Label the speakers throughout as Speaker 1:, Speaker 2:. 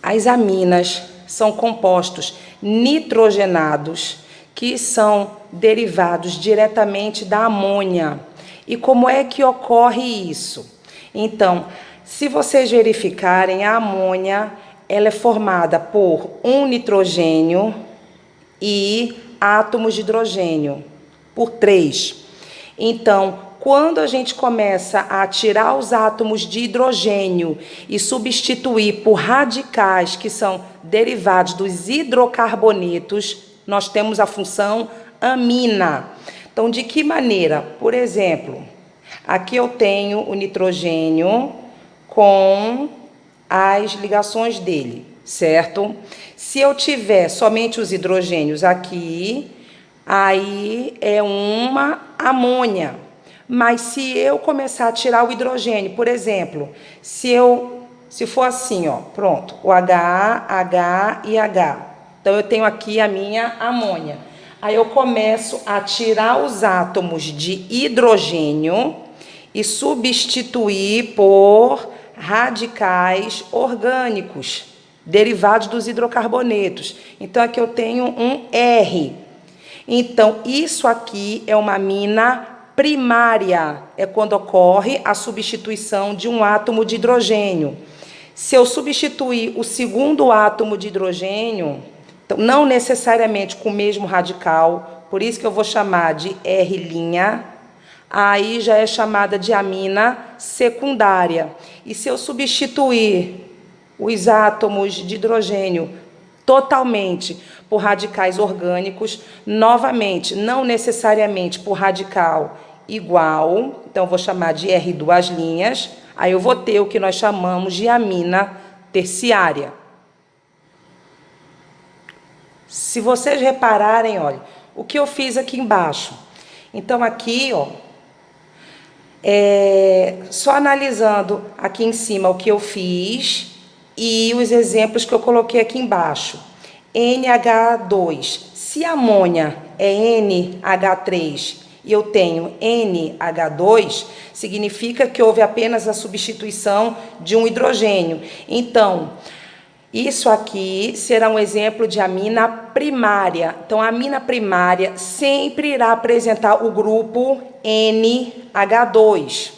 Speaker 1: As aminas são compostos nitrogenados que são derivados diretamente da amônia. E como é que ocorre isso? Então, se vocês verificarem, a amônia ela é formada por um nitrogênio e átomos de hidrogênio, por 3. Então, quando a gente começa a tirar os átomos de hidrogênio e substituir por radicais que são derivados dos hidrocarbonetos, nós temos a função amina. Então, de que maneira? Por exemplo, aqui eu tenho o nitrogênio com as ligações dele, certo? Se eu tiver somente os hidrogênios aqui, aí é uma amônia. Mas se eu começar a tirar o hidrogênio, por exemplo, se for assim, ó, pronto, o H e H. Então eu tenho aqui a minha amônia. Aí eu começo a tirar os átomos de hidrogênio e substituir por radicais orgânicos, derivados dos hidrocarbonetos. Então aqui eu tenho um R. Então isso aqui é uma amina primária, é quando ocorre a substituição de um átomo de hidrogênio. Se eu substituir o segundo átomo de hidrogênio, então, não necessariamente com o mesmo radical, por isso que eu vou chamar de R', aí já é chamada de amina secundária. E se eu substituir os átomos de hidrogênio totalmente por radicais orgânicos, novamente, não necessariamente por radical igual, então eu vou chamar de R', aí eu vou ter o que nós chamamos de amina terciária. Se vocês repararem, olha, o que eu fiz aqui embaixo. Então, aqui, ó, só analisando aqui em cima o que eu fiz e os exemplos que eu coloquei aqui embaixo. NH2. Se a amônia é NH3 e eu tenho NH2, significa que houve apenas a substituição de um hidrogênio. Então, isso aqui será um exemplo de amina primária. Então, a amina primária sempre irá apresentar o grupo NH2.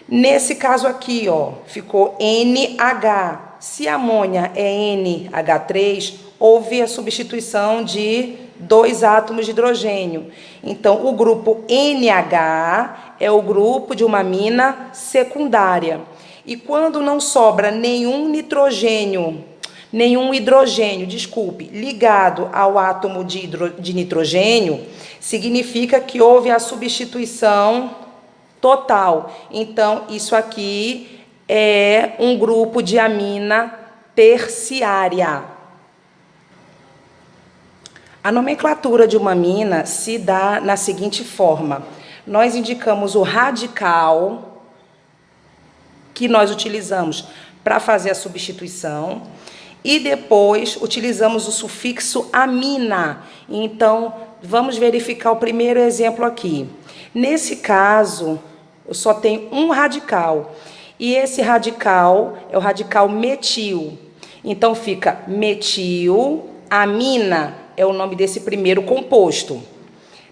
Speaker 1: Nesse caso aqui, ó, ficou NH. Se a amônia é NH3, houve a substituição de 2 átomos de hidrogênio. Então, o grupo NH é o grupo de uma amina secundária. E quando não sobra nenhum hidrogênio, ligado ao átomo de nitrogênio, significa que houve a substituição total. Então, isso aqui é um grupo de amina terciária. A nomenclatura de uma amina se dá na seguinte forma. Nós indicamos o radical que nós utilizamos para fazer a substituição e depois utilizamos o sufixo amina. Então, vamos verificar o primeiro exemplo aqui. Nesse caso, eu só tenho um radical e esse radical é o radical metil. Então, fica metil, amina é o nome desse primeiro composto.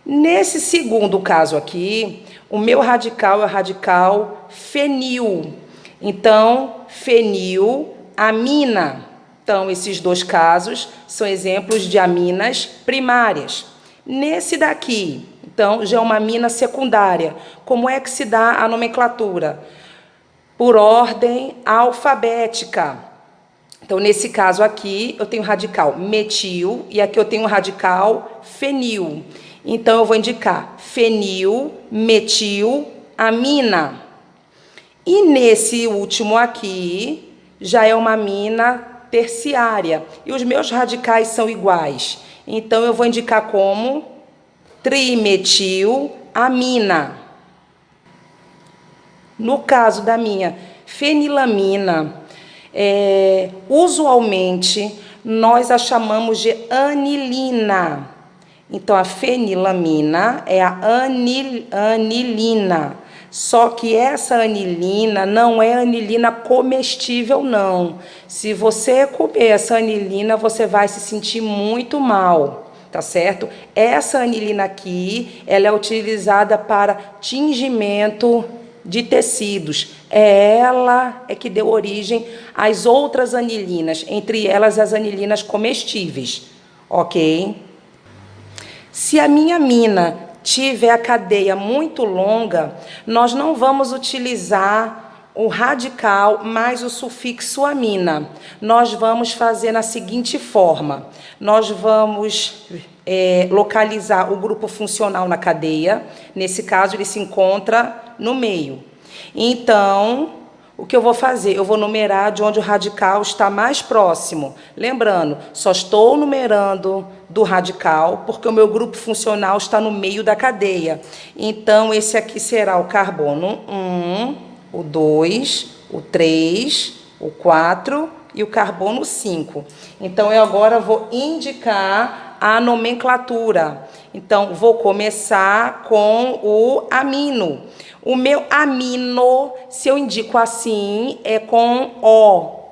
Speaker 1: Nesse segundo caso aqui, o meu radical é o radical fenil. Então, fenil, amina. Então, esses dois casos são exemplos de aminas primárias. Nesse daqui, então, já é uma amina secundária. Como é que se dá a nomenclatura? Por ordem alfabética. Então, nesse caso aqui, eu tenho radical metil e aqui eu tenho radical fenil. Então, eu vou indicar fenil, metil, amina. E nesse último aqui, já é uma amina terciária. E os meus radicais são iguais. Então, eu vou indicar como trimetil, amina. No caso da minha fenilamina, usualmente, nós a chamamos de anilina. Então, a fenilamina é a anilina. Só que essa anilina não é anilina comestível, não. Se você comer essa anilina, você vai se sentir muito mal, tá certo? Essa anilina aqui, ela é utilizada para tingimento de tecidos. Ela é que deu origem às outras anilinas, entre elas as anilinas comestíveis, ok? Se a minha mina tiver a cadeia muito longa, nós não vamos utilizar o radical mais o sufixo amina. Nós vamos fazer na seguinte forma: nós vamos localizar o grupo funcional na cadeia. Nesse caso, ele se encontra no meio. Então, o que eu vou fazer? Eu vou numerar de onde o radical está mais próximo. Lembrando, só estou numerando do radical porque o meu grupo funcional está no meio da cadeia. Então, esse aqui será o carbono 1, o 2, o 3, o 4 e o carbono 5. Então, eu agora vou indicar a nomenclatura. Então, vou começar com o amino. O meu amino, se eu indico assim, é com O.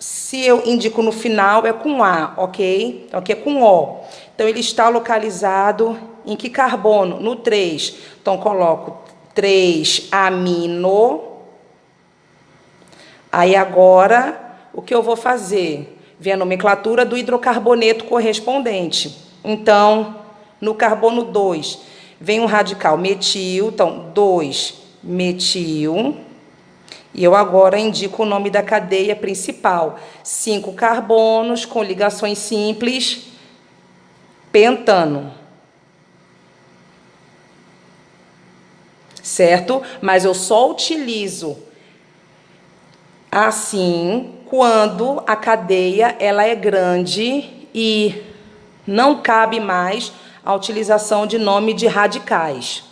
Speaker 1: Se eu indico no final, é com A, ok? Então, aqui é com O. Então, ele está localizado em que carbono? No 3. Então, coloco 3-amino. Aí, agora, o que eu vou fazer? Vem a nomenclatura do hidrocarboneto correspondente. Então, no carbono 2, vem um radical metil. Então, 2-metil. E eu agora indico o nome da cadeia principal. 5 carbonos com ligações simples, pentano. Certo? Mas eu só utilizo assim quando a cadeia ela é grande e não cabe mais a utilização de nome de radicais.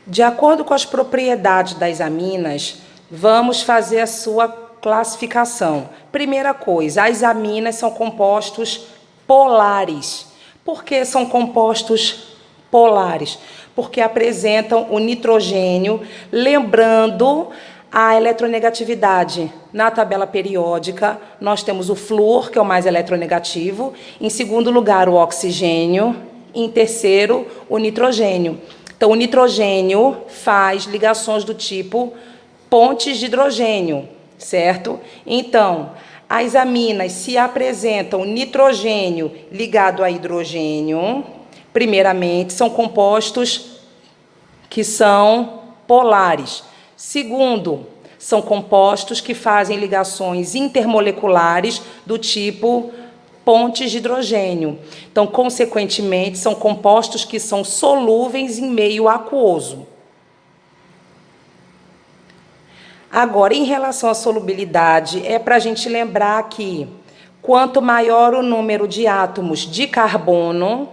Speaker 1: De acordo com as propriedades das aminas, vamos fazer a sua classificação. Primeira coisa, as aminas são compostos polares. Por que são compostos polares? Porque apresentam o nitrogênio, lembrando a eletronegatividade. Na tabela periódica, nós temos o flúor, que é o mais eletronegativo, em segundo lugar, o oxigênio, em terceiro, o nitrogênio. Então, o nitrogênio faz ligações do tipo pontes de hidrogênio, certo? Então, as aminas se apresentam nitrogênio ligado a hidrogênio, primeiramente, são compostos que são polares. Segundo, são compostos que fazem ligações intermoleculares do tipo pontes de hidrogênio. Então, consequentemente, são compostos que são solúveis em meio aquoso. Agora, em relação à solubilidade, é para a gente lembrar que quanto maior o número de átomos de carbono,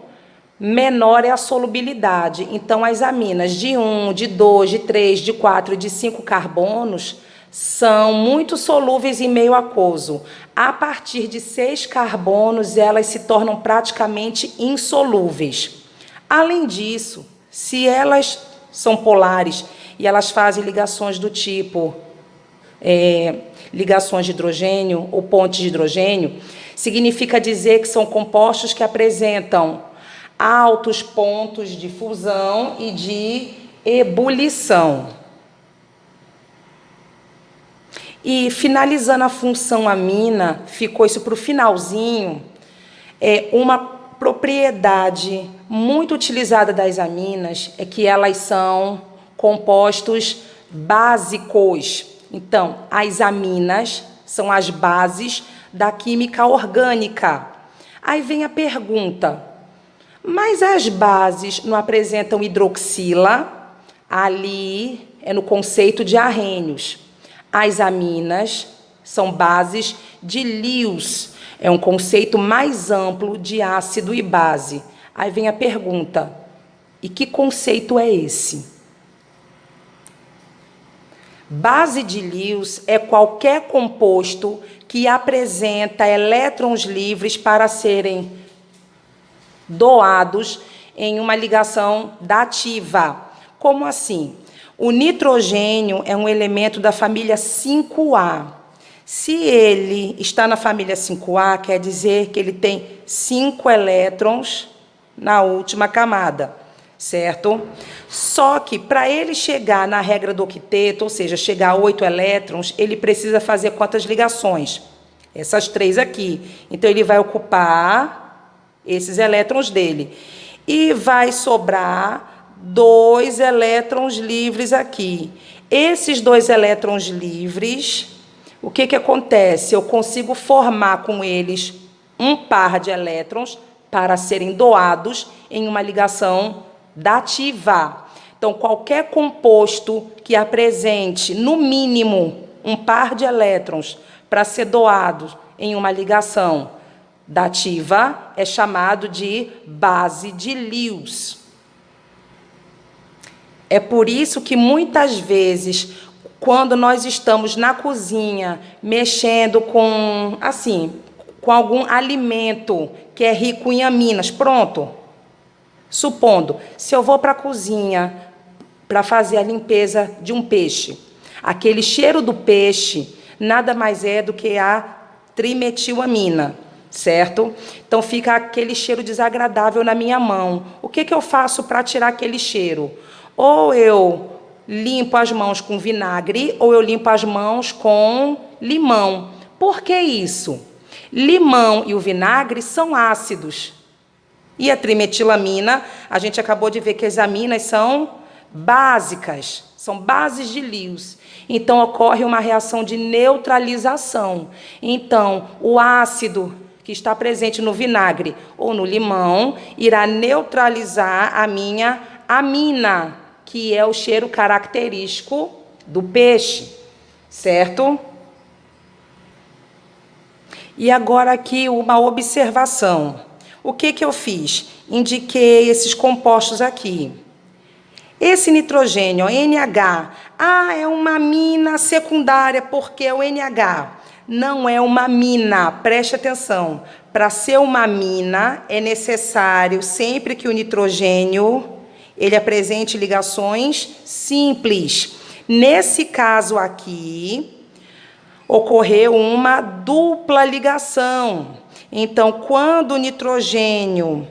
Speaker 1: menor é a solubilidade. Então, as aminas de 1, de 2, de 3, de 4 e de 5 carbonos são muito solúveis em meio aquoso. A partir de 6 carbonos, elas se tornam praticamente insolúveis. Além disso, se elas são polares e elas fazem ligações do tipo ligações de hidrogênio ou pontes de hidrogênio, significa dizer que são compostos que apresentam altos pontos de fusão e de ebulição. E finalizando a função amina, ficou isso para o finalzinho, uma propriedade muito utilizada das aminas é que elas são compostos básicos. Então, as aminas são as bases da química orgânica. Aí vem a pergunta, mas as bases não apresentam hidroxila? Ali é no conceito de arrênios. As aminas são bases de Lewis. É um conceito mais amplo de ácido e base. Aí vem a pergunta, e que conceito é esse? Base de Lewis é qualquer composto que apresenta elétrons livres para serem doados em uma ligação dativa. Como assim? O nitrogênio é um elemento da família 5A. Se ele está na família 5A, quer dizer que ele tem 5 elétrons na última camada, certo? Só que para ele chegar na regra do octeto, ou seja, chegar a 8 elétrons, ele precisa fazer quantas ligações? Essas 3 aqui. Então, ele vai ocupar esses elétrons dele. E vai sobrar 2 elétrons livres aqui. Esses 2 elétrons livres, o que acontece? Eu consigo formar com eles um par de elétrons para serem doados em uma ligação dativa. Então, qualquer composto que apresente, no mínimo, um par de elétrons para ser doado em uma ligação dativa é chamado de base de Lewis. É por isso que muitas vezes, quando nós estamos na cozinha mexendo com, assim, com algum alimento que é rico em aminas, pronto. Supondo, se eu vou para a cozinha para fazer a limpeza de um peixe, aquele cheiro do peixe nada mais é do que a trimetilamina, certo? Então fica aquele cheiro desagradável na minha mão. O que eu faço para tirar aquele cheiro? Ou eu limpo as mãos com vinagre, ou eu limpo as mãos com limão. Por que isso? Limão e o vinagre são ácidos. E a trimetilamina, a gente acabou de ver que as aminas são básicas, são bases de Lewis. Então, ocorre uma reação de neutralização. Então, o ácido que está presente no vinagre ou no limão irá neutralizar a minha amina, que é o cheiro característico do peixe, certo? E agora aqui uma observação. O que eu fiz? Indiquei esses compostos aqui. Esse nitrogênio, NH, é uma amina secundária, porque é o NH. Não é uma amina, preste atenção. Para ser uma amina, é necessário, sempre que o nitrogênio ele apresente ligações simples. Nesse caso aqui, ocorreu uma dupla ligação. Então, quando o nitrogênio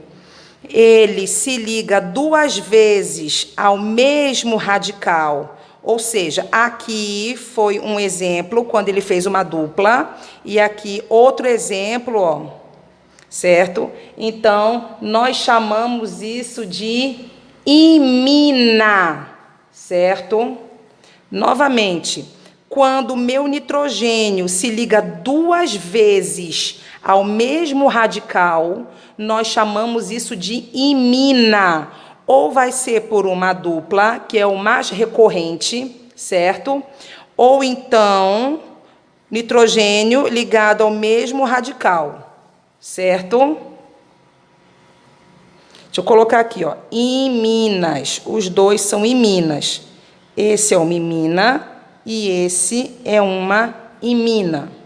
Speaker 1: ele se liga 2 vezes ao mesmo radical, ou seja, aqui foi um exemplo quando ele fez uma dupla, e aqui outro exemplo, ó, certo? Então, nós chamamos isso de imina, certo? Novamente, quando o meu nitrogênio se liga 2 vezes ao mesmo radical, nós chamamos isso de imina. Ou vai ser por uma dupla, que é o mais recorrente, certo? Ou então, nitrogênio ligado ao mesmo radical, certo? Deixa eu colocar aqui, ó, iminas. Os dois são iminas. Esse é uma imina e esse é uma imina.